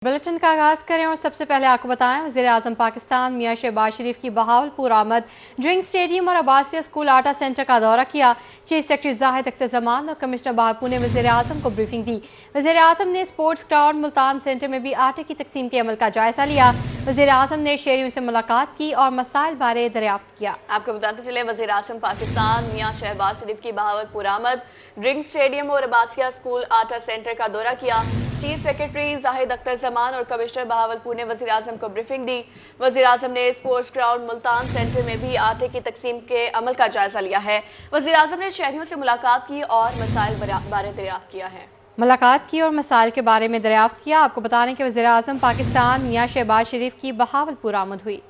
Bulletin का आगाज करें और सबसे पहले आपको बताएं वज़ीर-ए-आज़म पाकिस्तान मियां शहबाज शरीफ की बहावलपुर आमद। ड्रिंक स्टेडियम और आबासिया स्कूल आटा सेंटर का दौरा किया। चीफ सेक्रेटरी जाहिद अख्तर जमान और कमिश्नर बहावलपुर ने वज़ीर-ए-आज़म को ब्रीफिंग दी। वज़ीर-ए-आज़म ने स्पोर्ट्स ग्राउंड मुल्तान सेंटर में भी आटे की तकसीम के अमल का जायजा लिया। वज़ीर-ए-आज़म ने शहरियों से मुलाकात की और मसाइल बारे दरियाफ्त किया। आपको बताते चले वज़ीर-ए-आज़म पाकिस्तान मियां शहबाज शरीफ की बहावलपुर आमद। ड्रिंक स्टेडियम और आबासिया स्कूल आटा सेंटर का दौरा किया। चीफ सेक्रेटरी जाहिद अख्तर जमान और कमिश्नर बहावलपुर ने वज़ीर-ए-आज़म को ब्रीफिंग दी। वज़ीर-ए-आज़म ने स्पोर्ट्स ग्राउंड मुल्तान सेंटर में भी आटे की तकसीम के अमल का जायजा लिया है। वज़ीर-ए-आज़म ने शहरियों से मुलाकात की और मसाइल बारे दरियाफ्त किया है। मुलाकात की और मसाइल के बारे में दरियाफ्त किया। आपको बता दें कि वज़ीर-ए-आज़म पाकिस्तान मियां शहबाज शरीफ की बहावलपुर आमद हुई।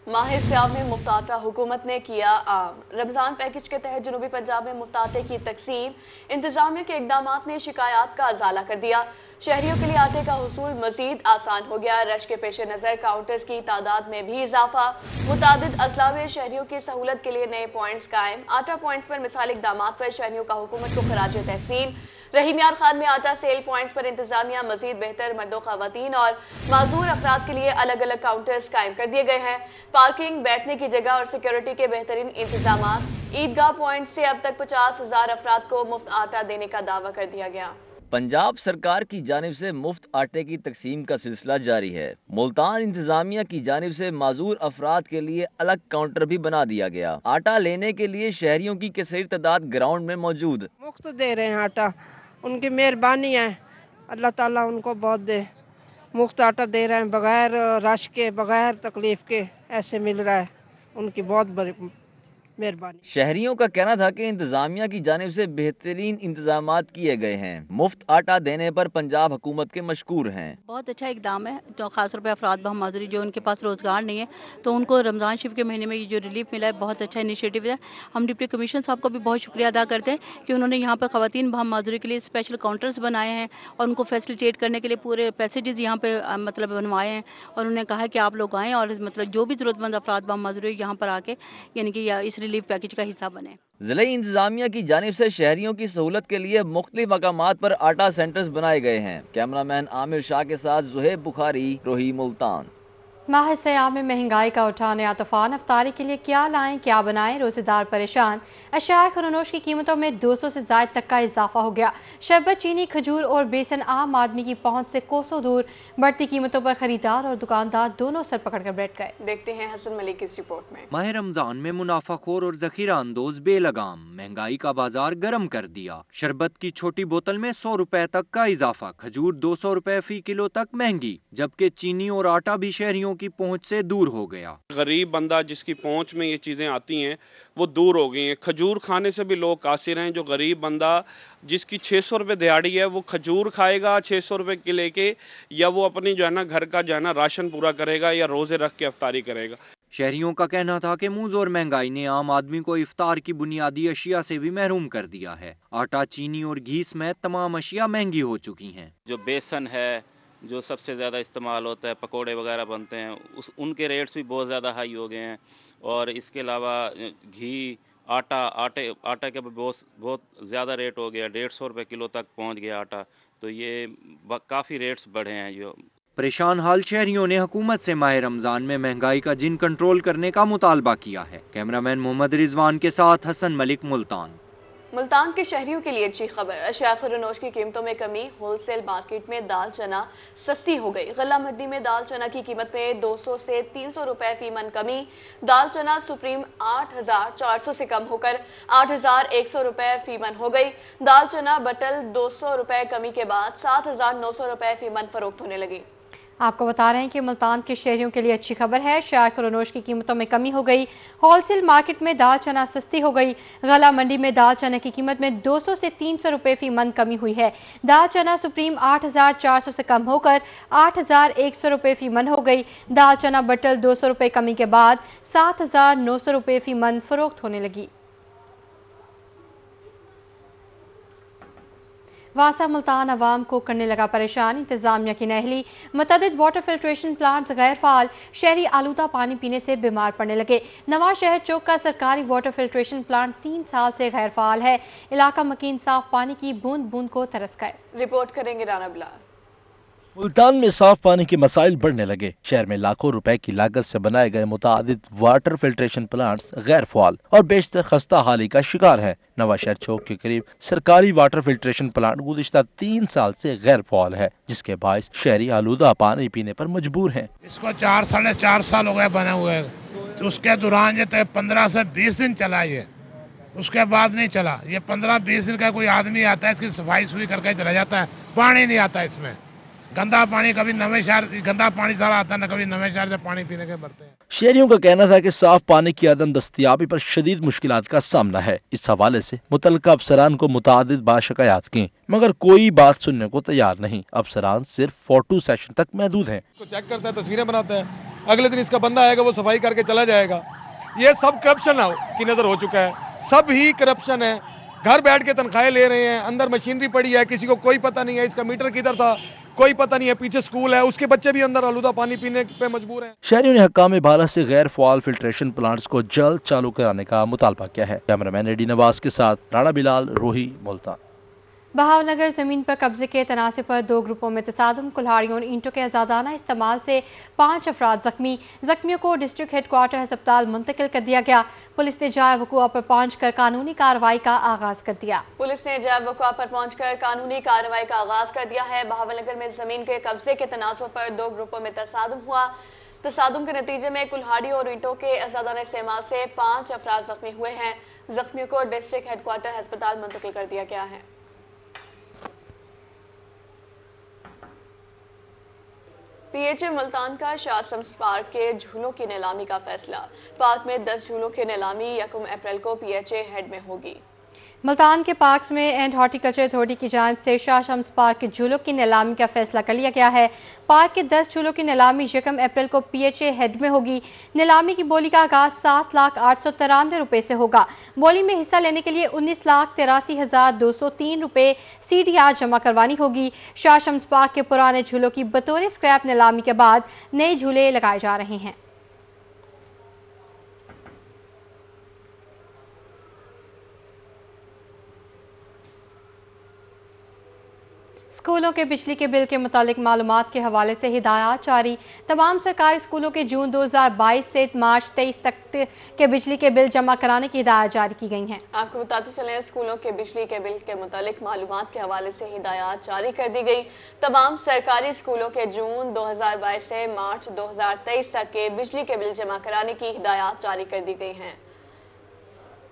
माह सियाम में मुफ्त आटा हुकूमत ने किया आम। रमजान पैकेज के तहत जनूबी पंजाब में मुफ्त आटे की तकसीम। इंतजामिया के इकदामात ने शिकायत का अजाला कर दिया। शहरियों के लिए आटे का हुसूल मजीद आसान हो गया। रश के पेश नजर काउंटर्स की तादाद में भी इजाफा। मुतादिद अजला में शहरियों की सहूलत के लिए नए पॉइंट्स कायम। आटा पॉइंट्स पर मिसाल इकदामात पर शहरियों का हुकूमत को खराज तहसीन। रहीमियार खान में आटा सेल पॉइंट्स पर इंतजामिया मजीद बेहतर मर्दों खवातीन और माजूर अफराद के लिए अलग अलग काउंटर्स कायम कर दिए गए हैं। पार्किंग, बैठने की जगह और सिक्योरिटी के बेहतरीन इंतजाम। ईदगाह पॉइंट से अब तक 50,000 अफराद को मुफ्त आटा देने का दावा कर दिया गया। पंजाब सरकार की जानिब से मुफ्त आटे की तकसीम का सिलसिला जारी है। मुल्तान इंतजामिया की जानिब से माजूर अफराद के लिए अलग काउंटर भी बना दिया गया। आटा लेने के लिए शहरियों की कसीर तादाद ग्राउंड में मौजूद। मुफ्त दे रहे हैं आटा, उनकी मेहरबानी है, अल्लाह ताला उनको बहुत दे। मुफ्त आटा दे रहे हैं, बगैर रश के, बगैर तकलीफ के ऐसे मिल रहा है, उनकी बहुत बड़ी मेहरबानी। शहरियों का कहना था कि इंतजामिया की जानिब से बेहतरीन इंतजामात किए गए हैं। मुफ्त आटा देने पर पंजाब हुकूमत के मशकूर हैं। बहुत अच्छा इकदाम है। जो खासतौर पर अफराद बहमाजूरी जो उनके पास रोजगार नहीं है, तो उनको रमज़ान शरीफ के महीने में ये जो रिलीफ मिला है, बहुत अच्छा इनिशिएटिव है। हम डिप्टी कमिश्नर साहब का भी बहुत शुक्रिया अदा करते हैं कि उन्होंने यहाँ पर खवातीन बहमाजूरी के लिए स्पेशल काउंटर्स बनाए हैं और उनको फैसिलिटेट करने के लिए पूरे पैसेजेस यहाँ पे मतलब बनवाए हैं। और उन्होंने कहा है कि आप लोग आएँ और मतलब जो भी ज़रूरतमंद अफराद बहमाजूरी यहाँ पर आके यानी कि इस रिलीफ पैकेज का हिस्सा बने। जिले इंतजामिया की जानिब से शहरियों की सहूलत के लिए मुख्तलिफ मकामात पर आटा सेंटर्स बनाए गए हैं। कैमरामैन आमिर शाह के साथ जुहेब बुखारी, रोही, मुल्तान। माह सियाम में महंगाई का उठा नया तूफान। अफ्तारी के लिए क्या लाएं क्या बनाएं, रोजेदार परेशान। अशिया खुरनोश की कीमतों में 200 से ज्यादा तक का इजाफा हो गया। शरबत, चीनी, खजूर और बेसन आम आदमी की पहुंच से कोसों दूर। बढ़ती कीमतों पर खरीदार और दुकानदार दोनों सर पकड़कर बैठ गए। देखते हैं हसन मलिक की इस रिपोर्ट में। माह रमजान में मुनाफाखोर और जखीरा अंदोज बेलगाम महंगाई का बाजार गर्म कर दिया। शरबत की छोटी बोतल में 100 रुपए तक का इजाफा। खजूर 200 रुपए फी किलो तक महंगी, जबकि चीनी और आटा भी शहरियों की पहुंच से दूर हो गया। गरीब बंदा जिसकी पहुंच में ये चीजें आती हैं वो दूर हो गई हैं। खजूर खाने से भी लोग कासिर हैं। जो गरीब बंदा जिसकी 600 रुपए दिहाड़ी है वो खजूर खाएगा 600 रुपए के लेके, या वो अपनी जो है ना घर का जो है ना राशन पूरा करेगा या रोजे रख के अफ्तारी करेगा। शहरियों का कहना था कि मूंज और महंगाई ने आम आदमी को इफ्तार की बुनियादी अशिया से भी महरूम कर दिया है। आटा, चीनी और घी समेत तमाम अशिया महंगी हो चुकी हैं। जो बेसन है जो सबसे ज़्यादा इस्तेमाल होता है, पकोड़े वगैरह बनते हैं, उनके रेट्स भी बहुत ज़्यादा हाई हो गए हैं। और इसके अलावा घी, आटा के भी बहुत ज़्यादा रेट हो गया। 150 रुपये किलो तक पहुंच गया आटा। तो ये काफ़ी रेट्स बढ़े हैं। जो परेशान हाल शहरियों ने हुकूमत से माह रमजान में महंगाई का जिन कंट्रोल करने का मुतालबा किया है। कैमरामैन मोहम्मद रिजवान के साथ हसन मलिक, मुल्तान। मुल्तान के शहरियों के लिए अच्छी खबर। अशिया खुरनोश की कीमतों में कमी। होलसेल मार्केट में दाल चना सस्ती हो गई। गल्ला मंडी में दाल चना की कीमत में 200 से 300 रुपए फी मन कमी। दाल चना सुप्रीम 8,400 से कम होकर 8,100 रुपए फी मन हो गई। दाल चना बटल 200 रुपए कमी के बाद 7,900 रुपए फी मन फरोख्त होने लगी। आपको बता रहे हैं कि मुल्तान के शहरियों के लिए अच्छी खबर है। शाह खुरनोश की कीमतों में कमी हो गई। होलसेल मार्केट में दाल चना सस्ती हो गई। गला मंडी में दाल चना की कीमत में 200 से 300 रुपए फी मन कमी हुई है। दाल चना सुप्रीम 8,400 से कम होकर 8,100 रुपए फी मन हो गई। दाल चना बटल 200 रुपए कमी के बाद 7,900 रुपए फी मन फरोख्त होने लगी। वासा मुल्तान अवाम को करने लगा परेशान, इंतजामिया की नहली, मुतअद्दिद वाटर फिल्ट्रेशन प्लांट गैर फाल, शहरी आलूदा पानी पीने से बीमार पड़ने लगे। नवाज शहर चौक का सरकारी वाटर फिल्ट्रेशन प्लांट 3 साल से गैर फाल है। इलाका मकीन साफ पानी की बूंद बूंद को तरस गए। रिपोर्ट करेंगे राना बिलाल। मुल्तान में साफ पानी के मसाइल बढ़ने लगे। शहर में लाखों रुपए की लागत से बनाए गए मुतादिद वाटर फिल्ट्रेशन प्लांट्स गैर फाल और बेशतर खस्ता हाली का शिकार है। नवाज शहर चौक के करीब सरकारी वाटर फिल्ट्रेशन प्लांट गुज़िश्ता 3 साल से गैर फाल है, जिसके बायस शहरी आलूदा पानी पीने पर मजबूर हैं। इसको 4-4.5 साल हो गए बने हुए, तो उसके दौरान ये 15 से 20 दिन चला, ये उसके बाद नहीं चला। ये 15-20 दिन का कोई आदमी आता है, इसकी सफाई सुफाई करके चला जाता है, पानी नहीं आता इसमें। गंदा पानी कभी नवे शहर, गंदा पानी सारा आता है ना, कभी नवे शहर से पानी पीने के बढ़ते हैं। शहरियों का कहना था कि साफ पानी की अदम दस्तयाबी पर शदीद मुश्किलात का सामना है। इस हवाले से मुतल्लिका अफसरान को मुतादिद बार शिकायत की, मगर कोई बात सुनने को तैयार नहीं। अफसरान सिर्फ फोटो सेशन तक महदूद हैं। चेक करता है, तस्वीरें बनाता है, अगले दिन इसका बंदा आएगा, वो सफाई करके चला जाएगा। ये सब करप्शन की नजर हो चुका है, सब ही करप्शन है। घर बैठ के तनख्वाहें ले रहे हैं, अंदर मशीनरी पड़ी है, किसी को कोई पता नहीं है इसका मीटर किधर था, कोई पता नहीं है, पीछे स्कूल है, उसके बच्चे भी अंदर आलूदा पानी पीने पे मजबूर हैं। शहरियों ने हकाम बाला से गैर फाल फिल्ट्रेशन प्लांट्स को जल्द चालू कराने का मुतालबा किया है। कैमरामैन एडी नवाज के साथ राणा बिलाल, रोही, मुल्तान। बहावलनगर जमीन पर कब्जे के तनासिब पर 2 ग्रुपों में तसादुम, कुल्हाड़ियों और ईंटों के आजादाना इस्तेमाल से 5 अफराद जख्मी। जख्मियों को डिस्ट्रिक्ट हेडक्वार्टर अस्पताल मुंतकिल कर दिया गया। पुलिस ने जाए वक़ुआ पर पहुंचकर कानूनी कार्रवाई का आगाज कर दिया। पुलिस ने जाए वक़ुआ पर पहुंचकर कानूनी कार्रवाई का आगाज कर दिया है। बहावलनगर में जमीन के कब्जे के तनासुब पर 2 ग्रुपों में तसादुम हुआ। तसादुम के नतीजे में कुल्हाड़ी और ईंटों के आजादाना इस्तेमाल से 5 अफराद जख्मी हुए हैं। जख्मियों को डिस्ट्रिक्ट हेडक्वार्टर अस्पताल मुंतकिल कर दिया गया है। पीएचए मुल्तान का शासम्स पार्क के झूलों की नीलामी का फैसला। पार्क में 10 झूलों की नीलामी 1 अप्रैल को पीएचए हेड में होगी। मुल्तान के पार्क्स में एंड हॉर्टिकल्चर अथॉरिटी की जानिब से शाह शम्स पार्क के झूलों की नीलामी का फैसला कर लिया गया है। पार्क के 10 झूलों की नीलामी 1 अप्रैल को पीएचए हेड में होगी। नीलामी की बोली का आगाज 7,893 रुपए से होगा। बोली में हिस्सा लेने के लिए 19,83,203 रुपए CDR जमा करवानी होगी। शाह शम्स पार्क के पुराने झूलों की बतौर स्क्रैप नीलामी के बाद नए झूले लगाए जा रहे हैं। स्कूलों के बिजली के बिल के मुतालिक मालूमात के हवाले से हिदायत जारी। तमाम सरकारी स्कूलों के जून 2022 से मार्च 23 तक के बिजली के बिल जमा कराने की हिदायत जारी की गई हैं। आपको बताते चलें, स्कूलों के बिजली के बिल के मुतालिक मालूमात के हवाले से हिदायत जारी कर दी गई। तमाम सरकारी स्कूलों के जून 2022 से मार्च 2023 तक के बिजली के बिल जमा कराने की हिदायत जारी कर दी गई हैं।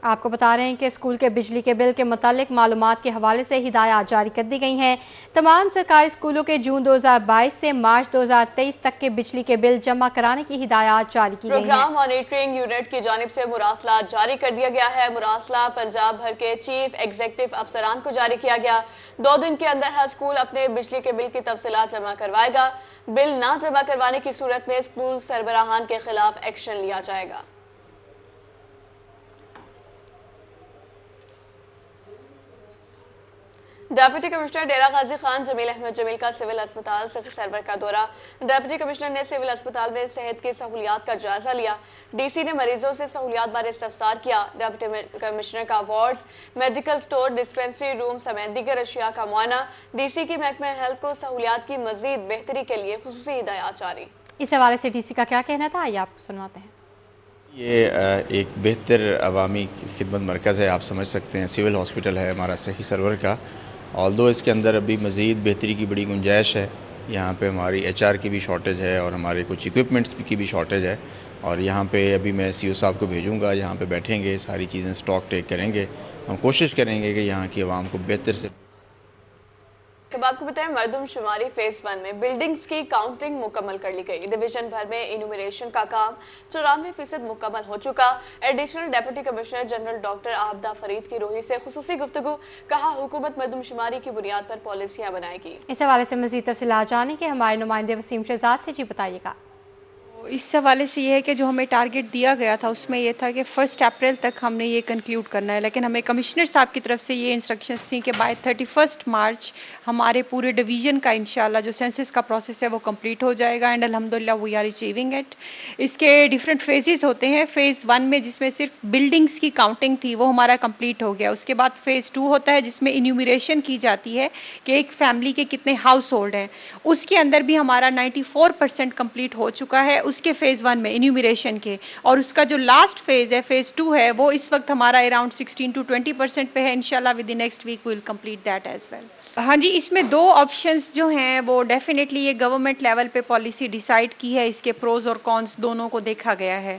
आपको बता रहे हैं कि स्कूल के बिजली के बिल के मुतालिक मालूमात के हवाले से हिदायत जारी कर दी गई हैं। तमाम सरकारी स्कूलों के जून 2022 से मार्च 2023 तक के बिजली के बिल जमा कराने की हिदायत जारी की गई है। प्रोग्राम मॉनिटरिंग यूनिट की जानिब से मुरासला जारी कर दिया गया है। मुरासला पंजाब भर के चीफ एग्जीक्यूटिव अफसरान को जारी किया गया। 2 दिन के अंदर हर स्कूल अपने बिजली के बिल की तफसीलात जमा करवाएगा। बिल ना जमा करवाने की सूरत में स्कूल सरबराहान के खिलाफ एक्शन लिया जाएगा। डेप्यूटी कमिश्नर डेरा गाजी खान जमील अहमद जमील का सिविल अस्पताल सिख सर्वर का दौरा। डेप्यूटी कमिश्नर ने सिविल अस्पताल में सेहत की सहूलियात का जायजा लिया। डीसी ने मरीजों से सहूलियात बारे इस्तफसार किया। डेप्यूटी कमिश्नर का wards, medical store, dispensary room समेत दीगर अशिया का मुआयना। डीसी की महकमे हेल्थ को सहूलियात की मजीद बेहतरी के लिए खुसूसी हिदायत जारी। इस हवाले से डीसी का क्या कहना था, आइए आपको सुनवाते हैं। ये एक बेहतर अवामी खिदमत मरकज़ है, आप समझ सकते हैं। सिविल हॉस्पिटल है हमारा सही सर्वर का। ऑल्दो इसके अंदर अभी मज़ीद बेहतरी की बड़ी गुंजाइश है। यहाँ पे हमारी HR की भी शॉर्टेज है और हमारे कुछ इक्विपमेंट्स की भी शॉर्टेज है। और यहाँ पे अभी मैं CO साहब को भेजूँगा, यहाँ पे बैठेंगे, सारी चीज़ें स्टॉक टेक करेंगे। हम कोशिश करेंगे कि यहाँ की आवाम को बेहतर से। अब आपको बताएं, मरदमशुमारी फेज 1 में बिल्डिंग्स की काउंटिंग मुकम्मल कर ली गई। डिवीजन भर में इनुमरेशन का काम 94% मुकम्मल हो चुका। Additional deputy commissioner general doctor Abida Farid की रोही से खुसूसी गुफ्तगू। कहा, हुकूमत मरदमशुमारी की बुनियाद पर पॉलिसियां बनाएगी। इस हवाले से मजीद तफसीलात जाने के हमारे नुमाइंदे वसीम शहजाद से जी बताइएगा। اس حوالے سے یہ ہے کہ جو ہمیں ٹارگٹ دیا گیا تھا اس میں یہ تھا کہ 1 اپریل تک ہم نے یہ کنکلیوڈ کرنا ہے، لیکن ہمیں کمشنر صاحب کی طرف سے یہ انسٹرکشنز تھیں کہ بائی 31 مارچ ہمارے پورے ڈویژن کا انشاءاللہ جو سینسس کا پروسیس ہے وہ کمپلیٹ ہو جائے گا، اینڈ الحمدللہ وی آر اچیونگ اٹ۔ اس کے ڈفرینٹ فیزز ہوتے ہیں۔ فیز 1 میں جس میں صرف بلڈنگز کی کاؤنٹنگ تھی وہ ہمارا کمپلیٹ ہو گیا۔ اس کے بعد فیز 2 ہوتا ہے جس میں انیومریشن کی جاتی ہے کہ ایک فیملی کے کتنے ہاؤس ہولڈ ہیں، اس کے اندر بھی ہمارا 94% کمپلیٹ ہو چکا ہے اس کے فیز 1 میں انیومریشن کے، اور اس کا جو لاسٹ فیز ہے فیز 2 ہے وہ اس وقت ہمارا اراؤنڈ 16 to 20% پہ ہے۔ انشاءاللہ with the next week we will complete that as well. ہاں جی، اس میں 2 آپشنز جو ہیں وہ ڈیفینیٹلی یہ گورنمنٹ لیول پہ پالیسی ڈیسائیڈ کی ہے، اس کے پروز اور کونس دونوں کو دیکھا گیا ہے۔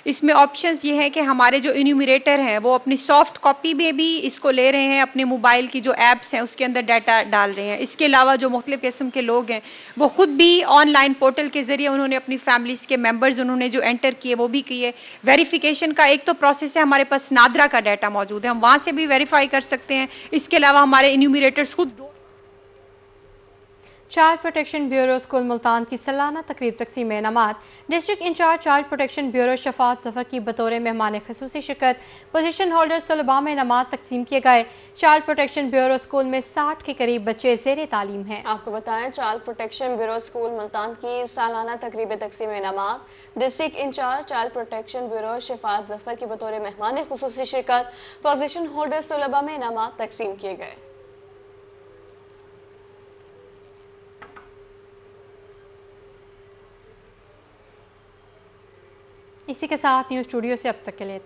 اس میں آپشنز یہ ہیں کہ ہمارے جو انیومریٹر ہیں وہ اپنی سافٹ کاپی میں بھی اس کو لے رہے ہیں، اپنے موبائل کی جو ایپس ہیں اس کے اندر ڈیٹا ڈال رہے ہیں۔ اس کے علاوہ جو مختلف قسم کے لوگ ہیں وہ خود بھی آن لائن پورٹل کے ذریعے انہوں نے اپنی فیملیز کے ممبرز انہوں نے جو انٹر کیے وہ بھی کیے۔ ویریفیکیشن کا ایک تو پروسیس ہے، ہمارے پاس نادرا کا ڈیٹا موجود ہے، ہم وہاں سے بھی ویریفائی کر سکتے ہیں۔ اس کے علاوہ ہمارے انیومریٹرز خود child protection bureau school Multan کی سالانہ تقریب تقسیم انعامات۔ District incharge child protection bureau Shafaat Zafar کی بطور مہمان خصوصی شرکت۔ پوزیشن ہولڈرز طلباء میں انعامات تقسیم کیے گئے۔ چائلڈ پروٹیکشن بیورو اسکول میں 60 کے قریب بچے زیر تعلیم ہیں۔ آپ کو بتائیں child protection bureau school Multan کی سالانہ تقریب تقسیم انعامات district incharge child protection bureau Shafaat Zafar کی بطور مہمان خصوصی شرکت۔ پوزیشن ہولڈرز طلباء میں انعامات تقسیم کیے گئے۔ اسی کے ساتھ نیوز اسٹوڈیو سے اب تک کے لیے